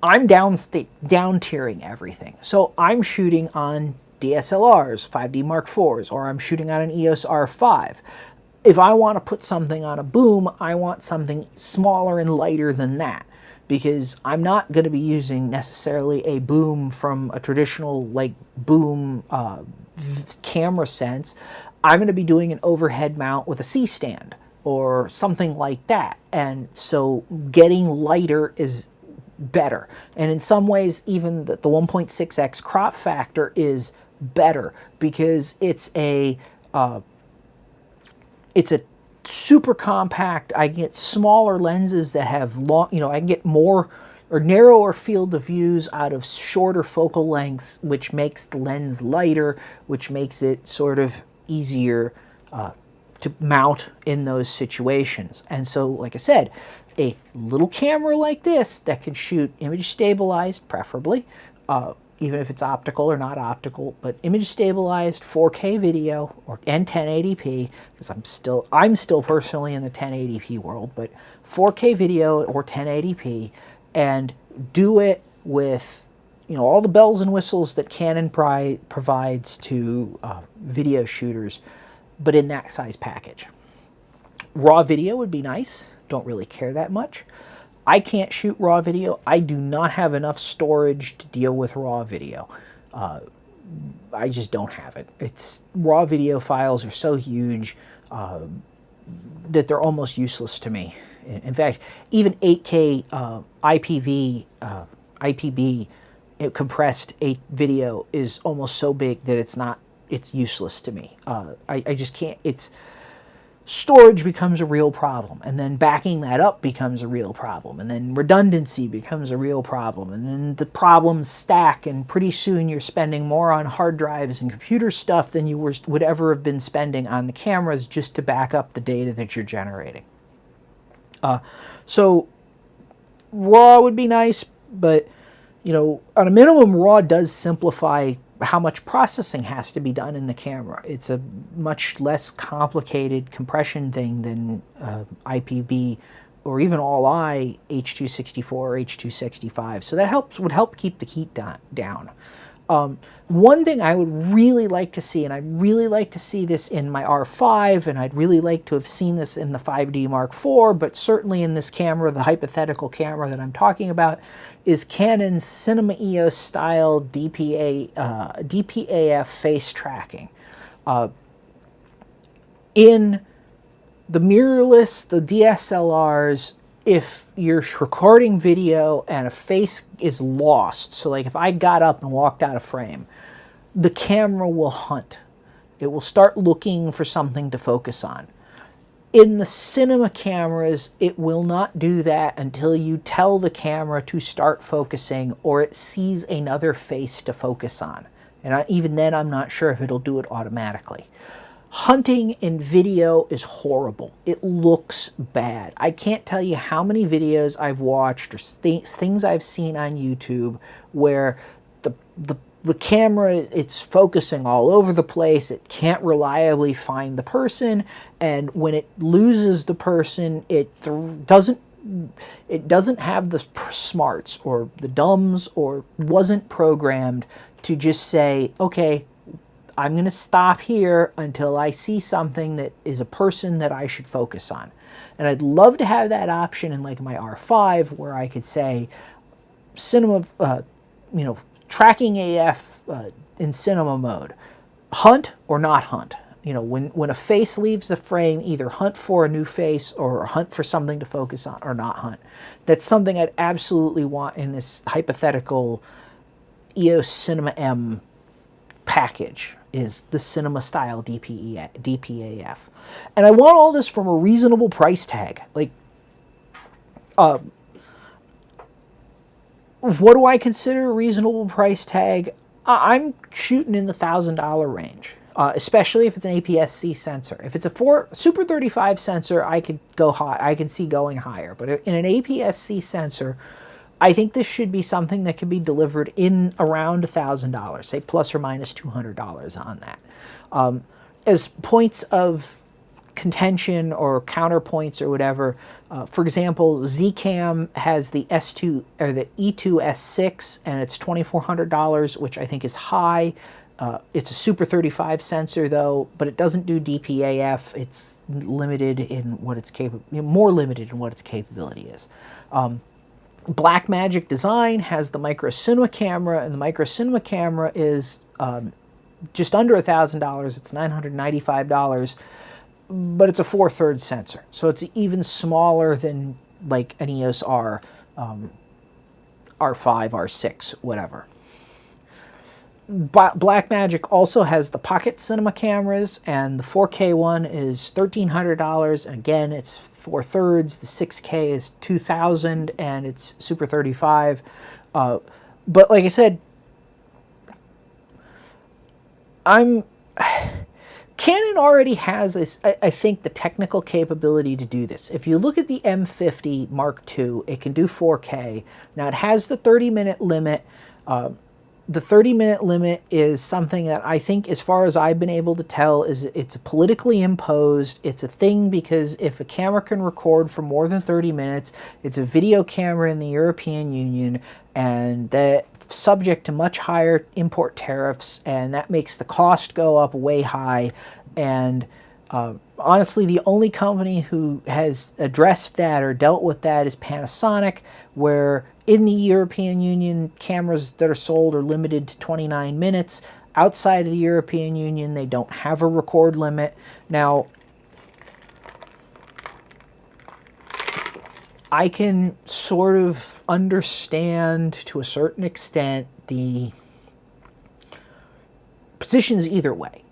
I'm down tiering everything. So I'm shooting on DSLRs, 5D Mark IVs, or I'm shooting on an EOS R5. If I want to put something on a boom, I want something smaller and lighter than that, because I'm not going to be using necessarily a boom from a traditional like boom camera sense. I'm going to be doing an overhead mount with a C-stand or something like that. And so getting lighter is better. And in some ways, even the 1.6x crop factor is better because it's a super compact. I get smaller lenses that have long, I can get more or narrower field of views out of shorter focal lengths, which makes the lens lighter, which makes it sort of easier to mount in those situations. And so, like I said, a little camera like this that can shoot image stabilized, preferably, even if it's optical or not optical, but image stabilized 4K video and 1080p, because I'm still personally in the 1080p world, but 4K video or 1080p, and do it with all the bells and whistles that Canon provides to video shooters, but in that size package. Raw video would be nice. Don't really care that much. I can't shoot raw video. I do not have enough storage to deal with raw video. I just don't have it. Raw video files are so huge that they're almost useless to me. In fact, even 8K IPB compressed video is almost so big that it's useless to me. I just can't. Storage becomes a real problem, and then backing that up becomes a real problem, and then redundancy becomes a real problem, and then the problems stack, and pretty soon you're spending more on hard drives and computer stuff than you would ever have been spending on the cameras just to back up the data that you're generating. So RAW would be nice, but on a minimum, RAW does simplify how much processing has to be done in the camera. It's a much less complicated compression thing than IPB or even all-I H.264 or H.265. So that would help keep the heat down. One thing I would really like to see, and I'd really like to see this in my R5, and I'd really like to have seen this in the 5D Mark IV, but certainly in this camera, the hypothetical camera that I'm talking about, is Canon's Cinema EOS style DPAF face tracking. In the mirrorless, the DSLRs, if you're recording video and a face is lost, so like if I got up and walked out of frame, the camera will hunt. It will start looking for something to focus on. In the cinema cameras, it will not do that until you tell the camera to start focusing or it sees another face to focus on. And even then, I'm not sure if it'll do it automatically. Hunting in video is horrible. It looks bad. I can't tell you how many videos I've watched or things I've seen on YouTube where the camera, it's focusing all over the place. It can't reliably find the person, and when it loses the person, it doesn't have the smarts or the dumbs, or wasn't programmed to just say, okay, I'm going to stop here until I see something that is a person that I should focus on. And I'd love to have that option in like my R5 where I could say cinema, tracking AF in cinema mode, hunt or not hunt. When a face leaves the frame, either hunt for a new face or hunt for something to focus on, or not hunt. That's something I'd absolutely want in this hypothetical EOS Cinema M package, is the cinema style DPAF. And I want all this from a reasonable price tag. Like, what do I consider a reasonable price tag? I'm shooting in the $1,000 range, especially if it's an APS-C sensor. If it's a Super 35 sensor, I could go high. I can see going higher. But in an APS-C sensor, I think this should be something that can be delivered in around $1,000, say plus or minus $200 on that. As points of contention or counterpoints or whatever, for example, Zcam has the S2 or the E2S6, and it's $2,400, which I think is high. It's a Super 35 sensor though, but it doesn't do DPAF. It's limited in what it's more limited in what its capability is. Blackmagic Design has the micro cinema camera, and the micro cinema camera is just under $1,000. It's $995, but it's a 4/3 sensor, so it's even smaller than like an EOS R. R5, R6, whatever. Blackmagic also has the pocket cinema cameras, and the 4K one is $1,300, and again, it's 4/3. The 6K is $2,000, and it's Super 35. But like I said, Canon already has this, I think, the technical capability to do this. If you look at the M50 Mark II, it can do 4K. Now, it has the 30-minute limit. The 30-minute limit is something that I think, as far as I've been able to tell, it's politically imposed. It's a thing because if a camera can record for more than 30 minutes, it's a video camera in the European Union, and that's subject to much higher import tariffs, and that makes the cost go up way high. And honestly, the only company who has addressed that or dealt with that is Panasonic, where in the European Union, cameras that are sold are limited to 29 minutes. Outside of the European Union, they don't have a record limit. Now, I can sort of understand, to a certain extent, the positions either way.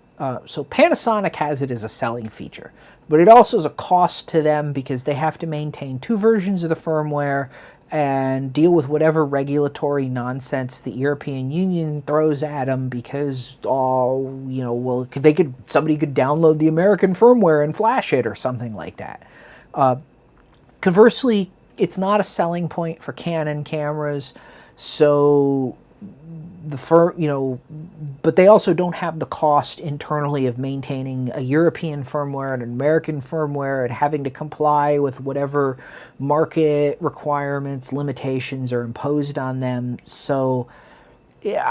So Panasonic has it as a selling feature, but it also is a cost to them because they have to maintain 2 versions of the firmware and deal with whatever regulatory nonsense the European Union throws at them because, you know, well, somebody could download the American firmware and flash it or something like that. Conversely, it's not a selling point for Canon cameras, so but they also don't have the cost internally of maintaining a European firmware and an American firmware and having to comply with whatever market requirements, limitations are imposed on them. So yeah,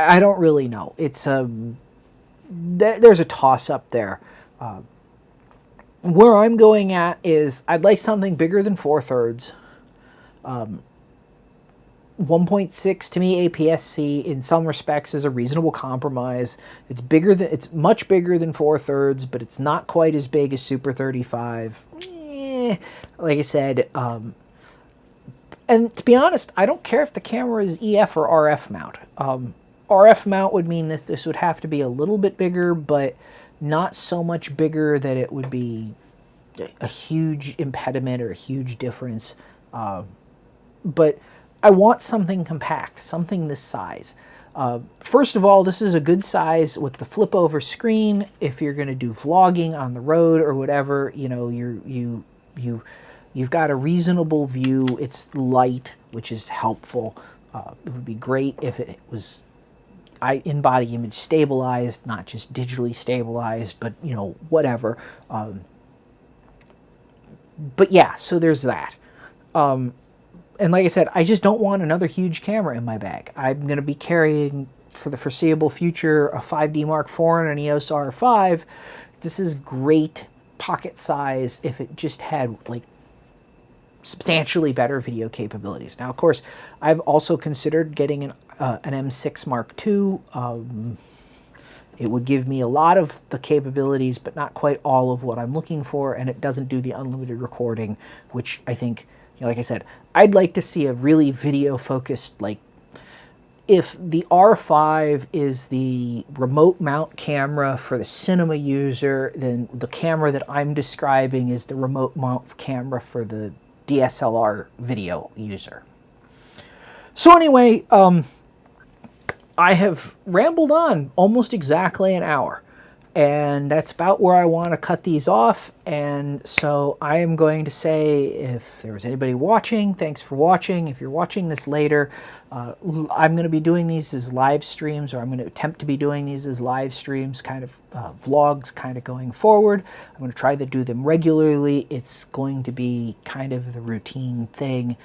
I don't really know. It's there's a toss-up there. Where I'm going at is I'd like something bigger than 4/3. 1.6 to me, APS-C in some respects is a reasonable compromise. It's much bigger than 4/3, but it's not quite as big as Super 35. Like I said, and to be honest, I don't care if the camera is EF or RF mount. RF mount would mean this would have to be a little bit bigger, but not so much bigger that it would be a huge impediment or a huge difference. But I want something compact, something this size. First of all, this is a good size with the flip over screen. If you're going to do vlogging on the road or whatever, you know, you've got a reasonable view. It's light, which is helpful. It would be great if it was in-body image stabilized, not just digitally stabilized, but, you know, whatever. But yeah, so there's that. And like I said, I just don't want another huge camera in my bag. I'm going to be carrying, for the foreseeable future, a 5D Mark IV and an Eos R5. This is great pocket size if it just had, like, substantially better video capabilities. Now, of course, I've also considered getting an M6 Mark II. It would give me a lot of the capabilities, but not quite all of what I'm looking for, and it doesn't do the unlimited recording, which I think, like I said, I'd like to see a really video-focused, like, if the R5 is the remote mount camera for the cinema user, then the camera that I'm describing is the remote mount camera for the DSLR video user. So anyway, I have rambled on almost exactly an hour. And that's about where I want to cut these off. And so I am going to say, if there was anybody watching, thanks for watching. If you're watching this later, I'm going to be doing these as live streams, or I'm going to attempt to be doing these as live streams, kind of vlogs kind of going forward. I'm going to try to do them regularly. It's going to be kind of the routine thing.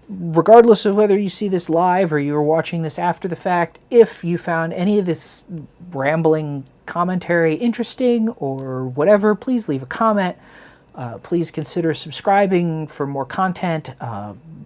Regardless of whether you see this live or you're watching this after the fact, if you found any of this rambling commentary interesting or whatever, please leave a comment. Please consider subscribing for more content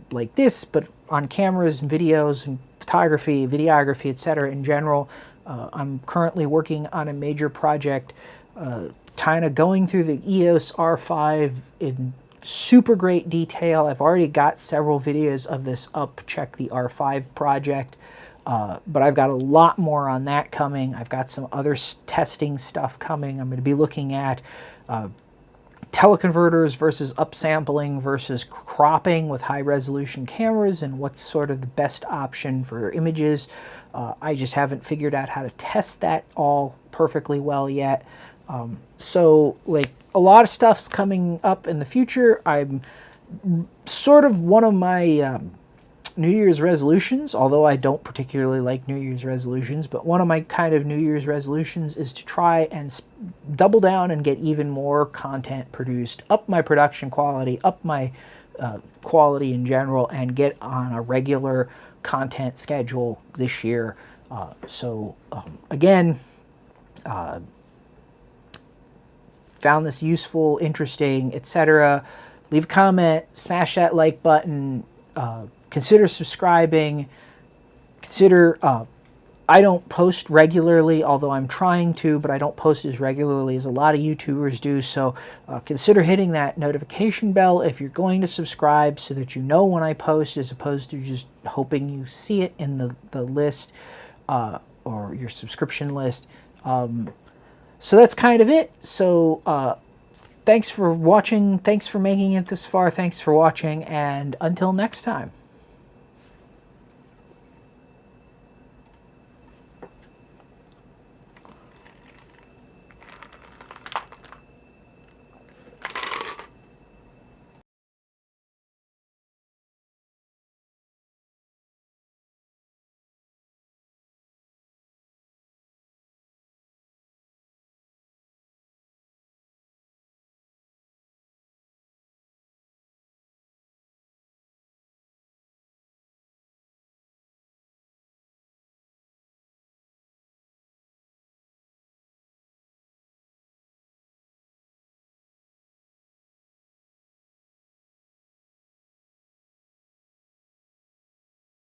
like this, but on cameras and videos and photography, videography, etc. in general. I'm currently working on a major project, kind of going through the Eos R5 in super great detail. I've already got several videos of this up. Check the R5 project. But I've got a lot more on that coming. I've got some other testing stuff coming. I'm going to be looking at teleconverters versus upsampling versus cropping with high-resolution cameras and what's sort of the best option for images. I just haven't figured out how to test that all perfectly well yet. So, like, a lot of stuff's coming up in the future. I'm sort of one of my New Year's resolutions, although I don't particularly like New Year's resolutions, but one of my kind of New Year's resolutions is to try and double down and get even more content produced, up my production quality, up my quality in general, and get on a regular content schedule this year. Again, found this useful, interesting, etc. Leave a comment, smash that like button, consider subscribing, consider, I don't post regularly, although I'm trying to, but I don't post as regularly as a lot of YouTubers do, so consider hitting that notification bell if you're going to subscribe so that you know when I post, as opposed to just hoping you see it in the list or your subscription list. So that's kind of it. So thanks for watching, thanks for making it this far, thanks for watching, and until next time.